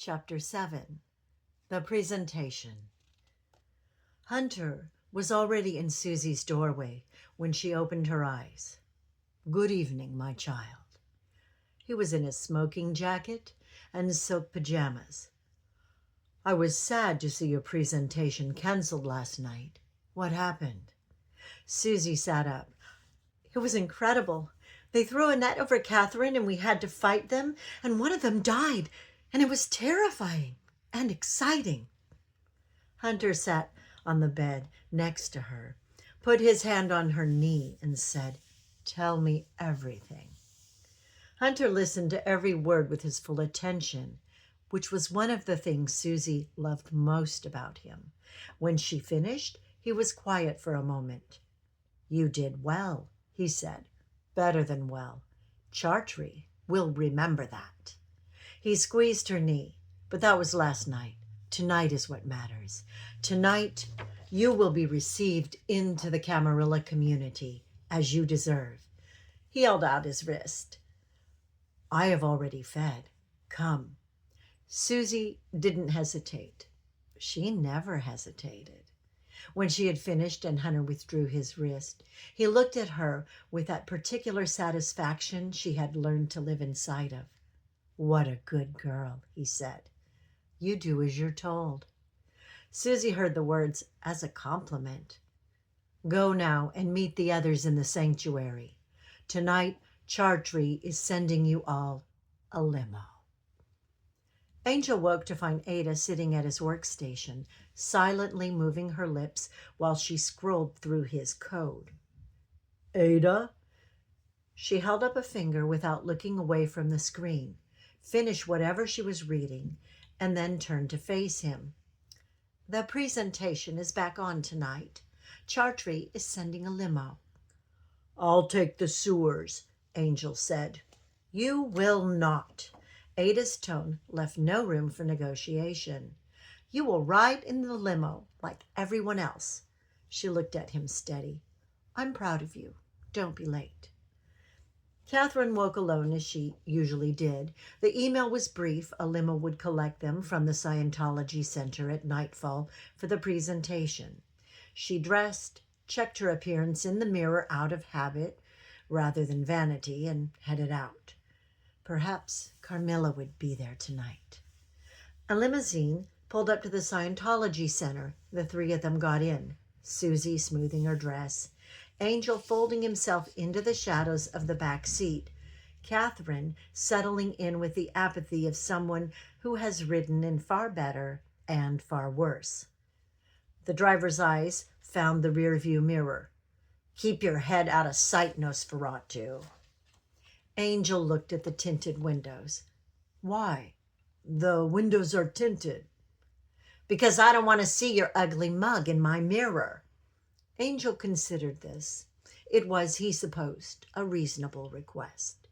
Chapter 7. The Presentation. Hunter was already in Susie's doorway when she opened her eyes. "Good evening, my child." He was in a smoking jacket and silk pajamas. "I was sad to see your presentation canceled last night. What happened?" Susie sat up. "It was incredible. They threw a net over Catherine and we had to fight them, and one of them died, and it was terrifying and exciting." Hunter sat on the bed next to her, put his hand on her knee, and said, "Tell me everything." Hunter listened to every word with his full attention, which was one of the things Susie loved most about him. When she finished, he was quiet for a moment. "You did well," he said. "Better than well. Chartrey will remember that." He squeezed her knee. "But that was last night. Tonight is what matters. Tonight, you will be received into the Camarilla community, as you deserve." He held out his wrist. "I have already fed. Come." Susie didn't hesitate. She never hesitated. When she had finished and Hunter withdrew his wrist, he looked at her with that particular satisfaction she had learned to live inside of. "What a good girl," he said. "You do as you're told." Susie heard the words as a compliment. "Go now and meet the others in the sanctuary. Tonight, Chartrey is sending you all a limo." Angel woke to find Ada sitting at his workstation, silently moving her lips while she scrolled through his code. "Ada?" She held up a finger without looking away from the screen, finished whatever she was reading, and then turned to face him. "The presentation is back on tonight. Chartrey is sending a limo." "I'll take the sewers," Angel said. "You will not." Ada's tone left no room for negotiation. "You will ride in the limo like everyone else." She looked at him steady. "I'm proud of you. Don't be late." Catherine woke alone as she usually did. The email was brief. A limo would collect them from the Scientology Center at nightfall for the presentation. She dressed, checked her appearance in the mirror out of habit rather than vanity, and headed out. Perhaps Carmilla would be there tonight. A limousine pulled up to the Scientology Center. The three of them got in, Susie smoothing her dress, Angel folding himself into the shadows of the back seat, Catherine settling in with the apathy of someone who has ridden in far better and far worse. The driver's eyes found the rearview mirror. "Keep your head out of sight, Nosferatu." Angel looked at the tinted windows. "Why?" "The windows are tinted." "Because I don't want to see your ugly mug in my mirror." Angel considered this. It was, he supposed, a reasonable request.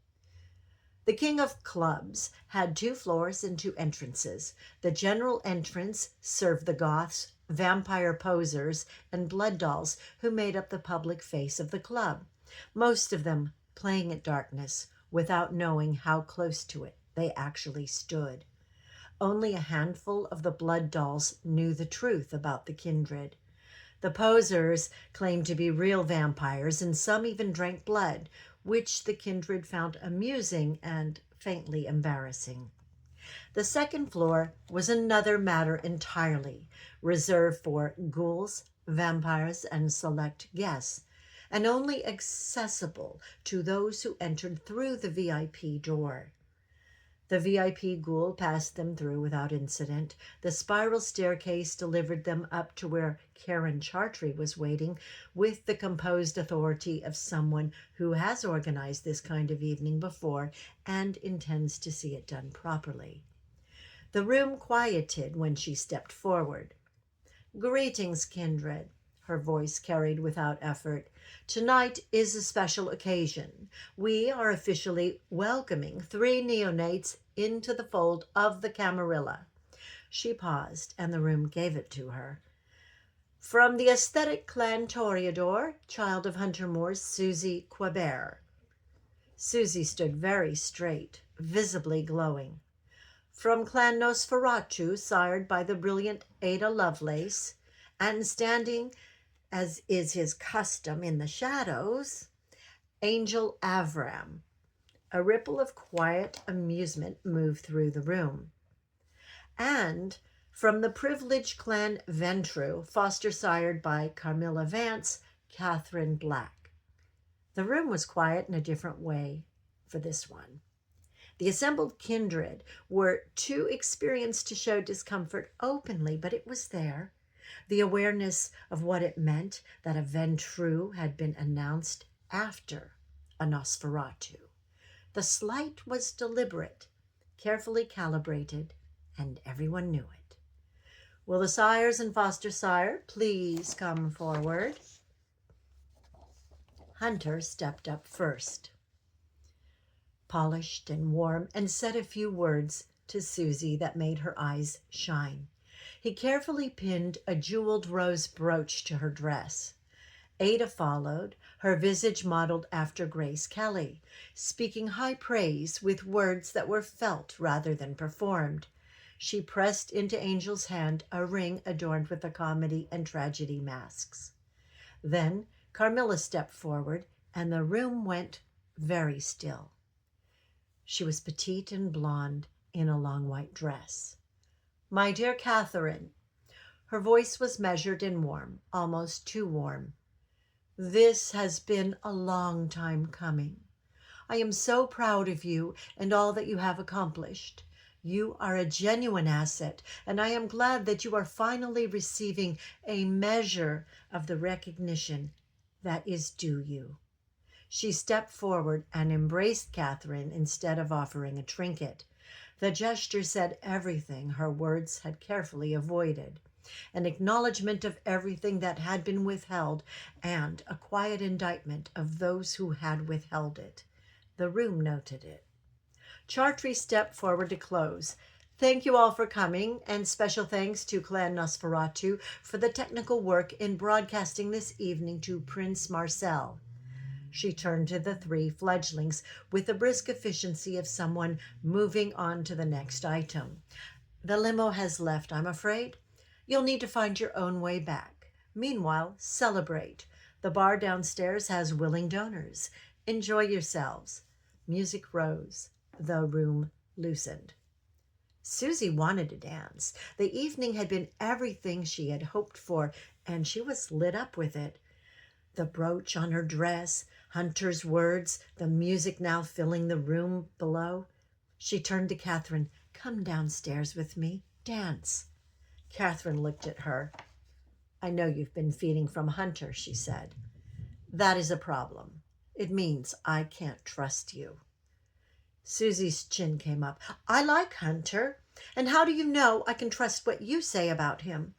The King of Clubs had 2 floors and 2 entrances. The general entrance served the goths, vampire posers, and blood dolls who made up the public face of the club, most of them playing at darkness without knowing how close to it they actually stood. Only a handful of the blood dolls knew the truth about the kindred. The posers claimed to be real vampires, and some even drank blood, which the kindred found amusing and faintly embarrassing. The second floor was another matter entirely, reserved for ghouls, vampires, and select guests, and only accessible to those who entered through the VIP door. The VIP ghoul passed them through without incident. The spiral staircase delivered them up to where Karen Chartrey was waiting with the composed authority of someone who has organized this kind of evening before and intends to see it done properly. The room quieted when she stepped forward. "Greetings, kindred," her voice carried without effort. "Tonight is a special occasion. We are officially welcoming 3 neonates into the fold of the Camarilla." She paused, and the room gave it to her. "From the aesthetic clan Toreador, child of Hunter Moore's Susie Quebert." Susie stood very straight, visibly glowing. From Clan Nosferatu, sired by the brilliant Ada Lovelace, and standing, as is his custom, in the shadows, Angel Avram. A ripple of quiet amusement moved through the room. And from the privileged Clan Ventru, foster sired by Carmilla Vance, Catherine Black. The room was quiet in a different way for this one. The assembled kindred were too experienced to show discomfort openly, but it was there. The awareness of what it meant that a Ventru had been announced after a Nosferatu. The slight was deliberate, carefully calibrated, and everyone knew it. Will the sires and foster sire please come forward? Hunter stepped up first, polished and warm, and said a few words to Susie that made her eyes shine. He carefully pinned a jeweled rose brooch to her dress. Ada followed, her visage modeled after Grace Kelly, speaking high praise with words that were felt rather than performed. She pressed into Angel's hand a ring adorned with the comedy and tragedy masks. Then Carmilla stepped forward, and the room went very still. She was petite and blonde in a long white dress. My dear Catherine, her voice was measured and warm, almost too warm. This has been a long time coming. I am so proud of you and all that you have accomplished. You are a genuine asset, and I am glad that you are finally receiving a measure of the recognition that is due you. She stepped forward and embraced Catherine instead of offering a trinket. The gesture said everything her words had carefully avoided, an acknowledgement of everything that had been withheld, and a quiet indictment of those who had withheld it. The room noted it. Chartry stepped forward to close. Thank you all for coming, and special thanks to Clan Nosferatu for the technical work in broadcasting this evening to Prince Marcel. She turned to the three fledglings with the brisk efficiency of someone moving on to the next item. The limo has left, I'm afraid. You'll need to find your own way back. Meanwhile, celebrate. The bar downstairs has willing donors. Enjoy yourselves. Music rose. The room loosened. Susie wanted to dance. The evening had been everything she had hoped for, and she was lit up with it. The brooch on her dress, Hunter's words, the music now filling the room below. She turned to Catherine. Come downstairs with me. Dance. Catherine looked at her. I know you've been feeding from Hunter, she said. That is a problem. It means I can't trust you. Susie's chin came up. I like Hunter. And how do you know I can trust what you say about him?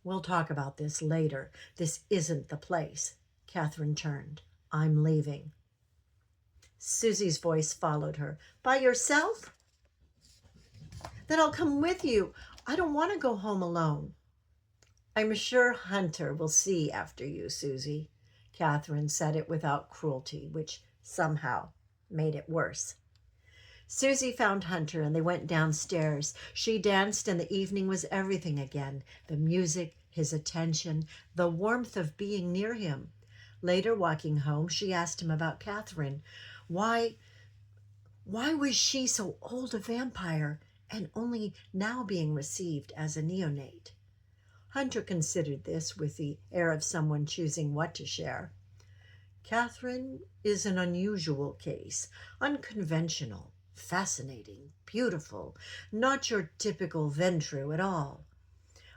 We'll talk about this later. This isn't the place. Catherine turned. I'm leaving. Susie's voice followed her. By yourself? Then I'll come with you. I don't want to go home alone. I'm sure Hunter will see after you, Susie. Catherine said it without cruelty, which somehow made it worse. Susie found Hunter and they went downstairs. She danced and the evening was everything again. The music, his attention, the warmth of being near him. Later, walking home, she asked him about Catherine. Why was she so old a vampire and only now being received as a neonate? Hunter considered this with the air of someone choosing what to share. Catherine is an unusual case, unconventional, fascinating, beautiful, not your typical Ventru at all.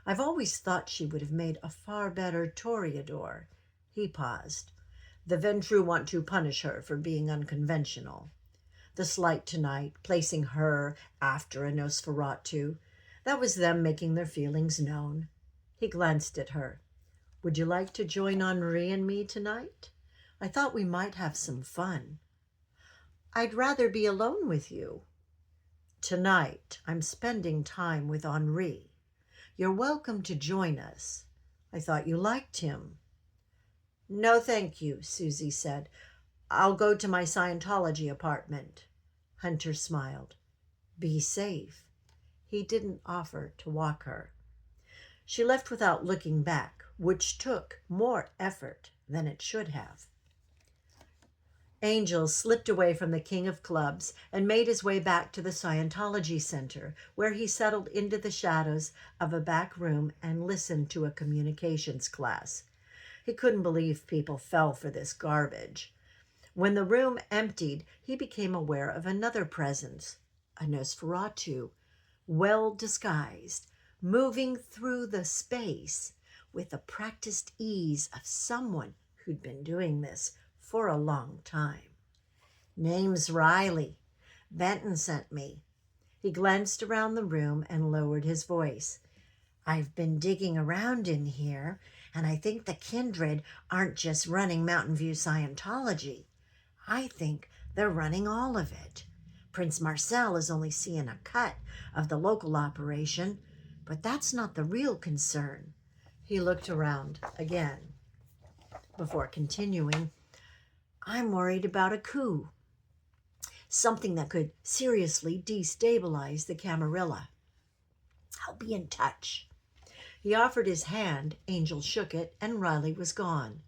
I've always thought she would have made a far better Toreador. He paused. The Ventru want to punish her for being unconventional. The slight tonight, placing her after a Nosferatu, that was them making their feelings known. He glanced at her. Would you like to join Henri and me tonight? I thought we might have some fun. I'd rather be alone with you. Tonight, I'm spending time with Henri. You're welcome to join us. I thought you liked him. No, thank you, Susie said. I'll go to my Scientology apartment. Hunter smiled. Be safe. He didn't offer to walk her. She left without looking back, which took more effort than it should have. Angel slipped away from the King of Clubs and made his way back to the Scientology Center, where he settled into the shadows of a back room and listened to a communications class. He couldn't believe people fell for this garbage. When the room emptied, he became aware of another presence, a Nosferatu, well disguised, moving through the space with the practiced ease of someone who'd been doing this for a long time. Name's Riley. Benton sent me. He glanced around the room and lowered his voice. I've been digging around in here, and I think the Kindred aren't just running Mountain View Scientology. I think they're running all of it. Prince Marcel is only seeing a cut of the local operation, but that's not the real concern. He looked around again before continuing. I'm worried about a coup, something that could seriously destabilize the Camarilla. I'll be in touch. He offered his hand, Angel shook it, and Riley was gone.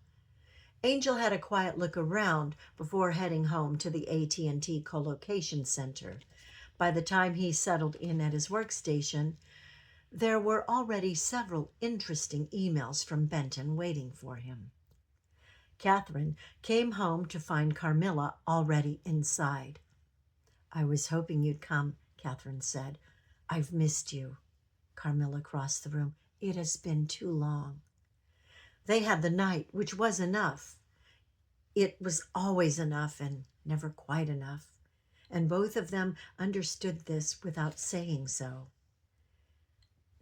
Angel had a quiet look around before heading home to the AT&T co-location center. By the time he settled in at his workstation, there were already several interesting emails from Benton waiting for him. Catherine came home to find Carmilla already inside. I was hoping you'd come, Catherine said. I've missed you. Carmilla crossed the room. It has been too long. They had the night, which was enough. It was always enough and never quite enough. And both of them understood this without saying so.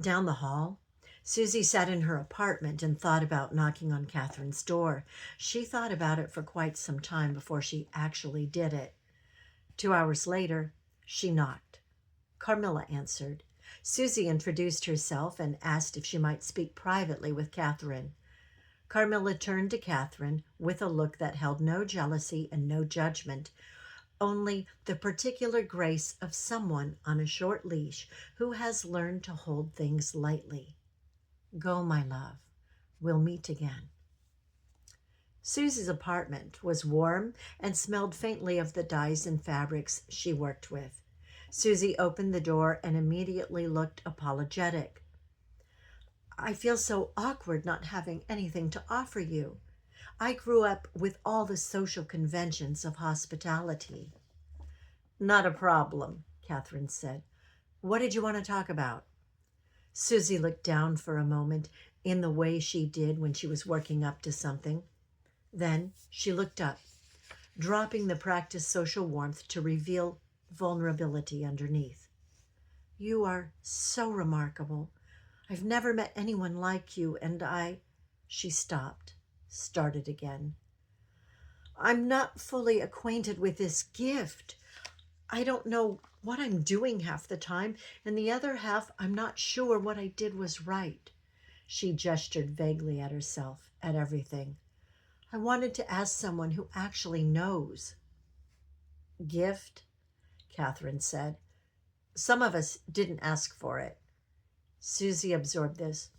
Down the hall, Susie sat in her apartment and thought about knocking on Catherine's door. She thought about it for quite some time before she actually did it. 2 hours later, she knocked. Carmilla answered. Susie introduced herself and asked if she might speak privately with Catherine. Carmilla turned to Catherine with a look that held no jealousy and no judgment, only the particular grace of someone on a short leash who has learned to hold things lightly. Go, my love. We'll meet again. Susie's apartment was warm and smelled faintly of the dyes and fabrics she worked with. Susie opened the door and immediately looked apologetic. I feel so awkward not having anything to offer you. I grew up with all the social conventions of hospitality. Not a problem, Catherine said. What did you want to talk about? Susie looked down for a moment in the way she did when she was working up to something. Then she looked up, dropping the practiced social warmth to reveal vulnerability underneath. You are so remarkable. I've never met anyone like you, and She stopped, started again. I'm not fully acquainted with this gift. I don't know what I'm doing half the time, and the other half I'm not sure what I did was right. She gestured vaguely at herself, at everything. I wanted to ask someone who actually knows. Gift? Catherine said. Some of us didn't ask for it. Susie absorbed this.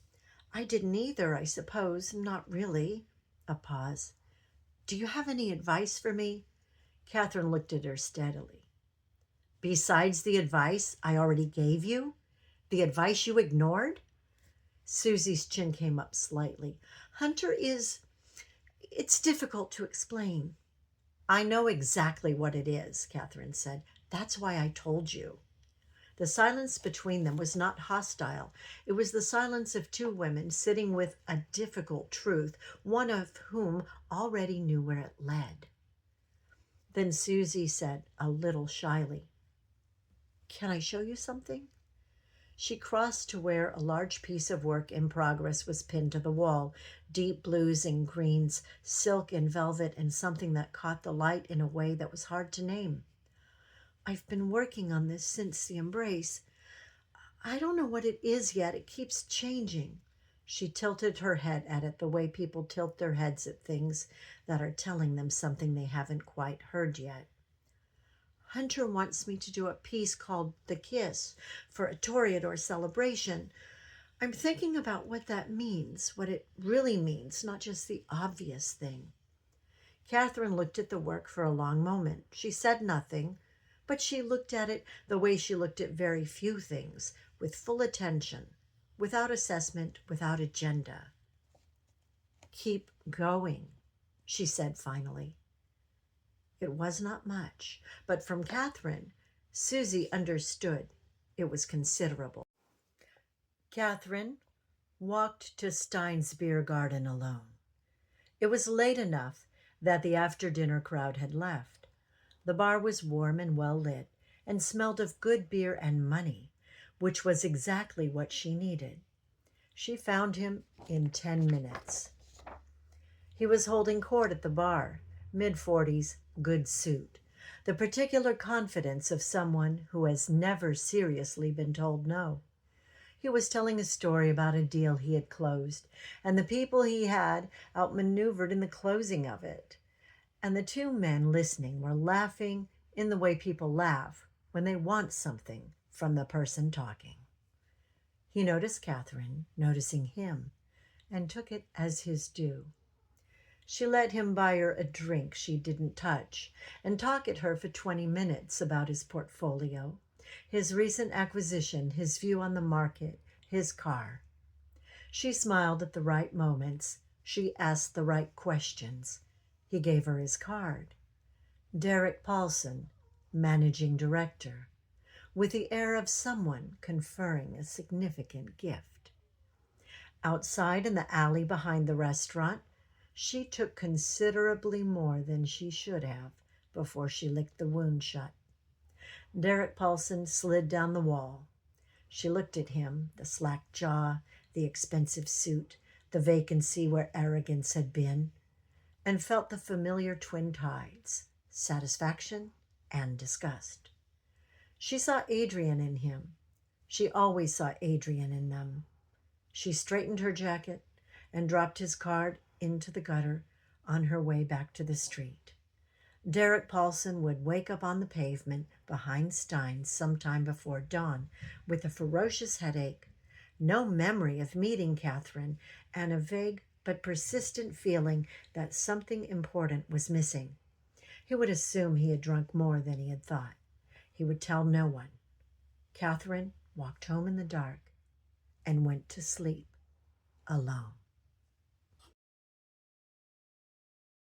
I didn't either, I suppose. Not really. A pause. Do you have any advice for me? Catherine looked at her steadily. Besides the advice I already gave you? The advice you ignored? Susie's chin came up slightly. Hunter it's difficult to explain. I know exactly what it is, Catherine said. That's why I told you. The silence between them was not hostile. It was the silence of two women sitting with a difficult truth, one of whom already knew where it led. Then Susie said, a little shyly, Can I show you something? She crossed to where a large piece of work in progress was pinned to the wall, deep blues and greens, silk and velvet, and something that caught the light in a way that was hard to name. I've been working on this since the embrace. I don't know what it is yet. It keeps changing. She tilted her head at it the way people tilt their heads at things that are telling them something they haven't quite heard yet. Hunter wants me to do a piece called The Kiss for a Toreador celebration. I'm thinking about what that means, what it really means, not just the obvious thing. Catherine looked at the work for a long moment. She said nothing, but she looked at it the way she looked at very few things, with full attention, without assessment, without agenda. Keep going, she said finally. It was not much, but from Catherine, Susie understood it was considerable. Catherine walked to Stein's beer garden alone. It was late enough that the after-dinner crowd had left. The bar was warm and well lit and smelled of good beer and money, which was exactly what she needed. She found him in 10 minutes. He was holding court at the bar, mid-40s, good suit, the particular confidence of someone who has never seriously been told no. He was telling a story about a deal he had closed, and the people he had outmaneuvered in the closing of it. And the two men listening were laughing in the way people laugh when they want something from the person talking. He noticed Catherine noticing him and took it as his due. She let him buy her a drink she didn't touch and talk at her for 20 minutes about his portfolio, his recent acquisition, his view on the market, his car. She smiled at the right moments. She asked the right questions. He gave her his card. Derek Paulson, managing director, with the air of someone conferring a significant gift. Outside in the alley behind the restaurant, she took considerably more than she should have before she licked the wound shut. Derek Paulson slid down the wall. She looked at him, the slack jaw, the expensive suit, the vacancy where arrogance had been, and felt the familiar twin tides, satisfaction and disgust. She saw Adrian in him. She always saw Adrian in them. She straightened her jacket and dropped his card into the gutter on her way back to the street. Derek Paulson would wake up on the pavement behind Stein's sometime before dawn with a ferocious headache, no memory of meeting Catherine, and a vague but persistent feeling that something important was missing. He would assume he had drunk more than he had thought. He would tell no one. Catherine walked home in the dark and went to sleep alone.